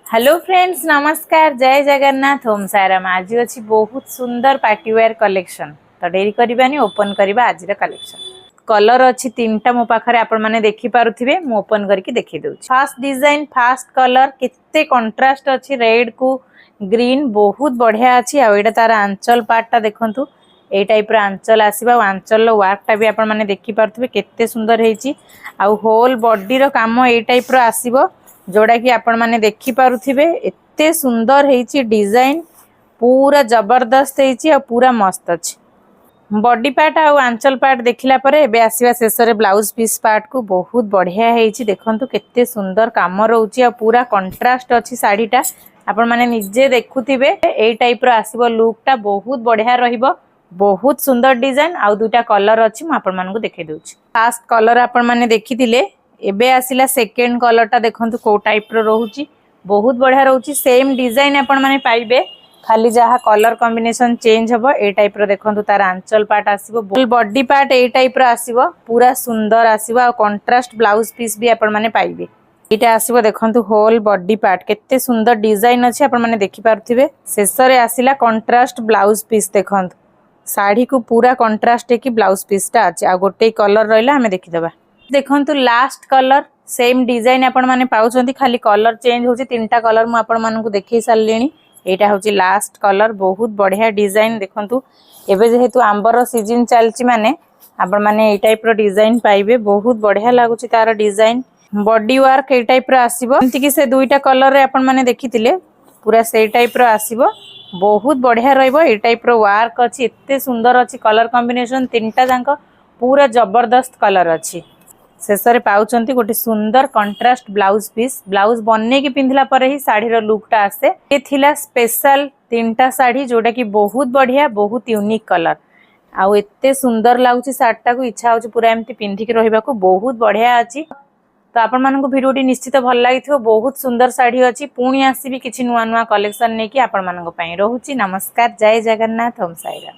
Hello friends, नमस्कार। जय जगन्नाथ, ओम साईराम। आज अच्छी बहुत सुंदर पार्टीवेयर कलेक्शन। तो डेरी करबानी, ओपन करबा आज कलेक्शन। कलर अच्छी तीनटा मो पाखरे आपण माने देखि पारुथिबे। मु ओपन करके देखि देउछि। फर्स्ट डिजाइन, फर्स्ट कलर केते कंट्रास्ट अच्छी रेड को ग्रीन बहुत बढ़िया अच्छी। आ एटा तार आंचल पार्टटा देखंतु। ए टाइप रो आंचल आसीबा। आंचल रो वर्कटा भी आपण माने देखि पारुथिबे केते सुंदर हेछि। आ होल बॉडी रो काम ए टाइप रो आसीबो, जोड़ा कि आपण माने देखि पारुथिबे। एते सुंदर हेछि डिजाइन, पूरा जबरदस्त हेछि आ पूरा मस्त अछि। बॉडी पार्ट आ आंचल पार्ट देखिला परे एबे आसीबा शेषरे ब्लाउज पीस पार्ट को। बहुत बढ़िया हेछि, देखंतु केते सुंदर काम रहउछि आ पूरा कंट्रास्ट अछि साड़ीटा। आपण माने निजे देखुथिबे ए टाइप रो आसीबो लुकटा, बहुत बढ़िया रहिबो। बहुत सुंदर डिजाइन आ दुटा कलर अछि। म आपण मानकु देखै देउछि। फर्स्ट कलर आपण माने देखिथिले, एबे आसिला सेकेंड कलरटा देखंतु को टाइप रो रहउछि। बहुत बढ़िया रहउछि। सेम डिजाइन आपण माने पाइबे, खाली जहा कलर कॉम्बिनेशन चेंज हबो। ए टाइप रो देखंतु तार आंचल पार्ट आसीबो, फुल बॉडी पार्ट ए टाइप रो आसीबो, पूरा सुंदर आसीबो आ कंट्रास्ट ब्लाउज पीस भी आपण माने पाइबे। एटा आसीबो देखंतु होल बॉडी पार्ट, केते सुंदर डिजाइन अछि आपण माने देखि पारुथिबे। शेषरे आसिला कंट्रास्ट ब्लाउज पीस देखंतु। साड़ी को पूरा कंट्रास्ट की ब्लाउज पीसटा अछि। आ गोटे कलर रहिला हमें देखि देबा। देखंतु लास्ट कलर सेम डिजाइन आपण माने पाउछंती, खाली कलर चेंज होछि। तीनटा कलर मु आपण मानकु देखै सारलेनी। एटा होछि लास्ट कलर। बहुत बढ़िया डिजाइन देखंतु। एबे जेहेतु आंबर सीजन चलछि माने आपण माने ए टाइप रो डिजाइन पाइबे। बहुत बढ़िया लागुछि तार डिजाइन। बॉडी वर्क ए टाइप रो आसीबो, एंति कि से दुईटा कलर रे आपण माने देखिथिले पूरा से टाइप रो आसीबो। बहुत बढ़िया रहइबो। ए टाइप रो वर्क अछि, एते सुंदर अछि। कलर कॉम्बिनेशन तीनटा जांको पूरा जबरदस्त कलर अछि। शेषरे पाउचंती गोटे सुंदर कंट्रास्ट ब्लाउज पीस। ब्लाउज बन्ने की पिंधला परे ही साड़ी रो लुकटा आसे। ए थिला स्पेशल तीनटा साड़ी, जोटा कि बहुत बढ़िया, बहुत यूनिक कलर। आ एते सुंदर लागुछि साड़ीटा को, इच्छा होछि पूरा एमती पिंधि के रहिबा को। बहुत बढ़िया अछि। तो आपण मानकु वीडियोटी निश्चित भल लागिथिबो। बहुत सुंदर साड़ी अछि। पुणी आसीबी किछि नुवा नुवा कलेक्शन नेकी आपण मानक पई। रहउछि नमस्कार। जय जगन्नाथ, ओम साईराम।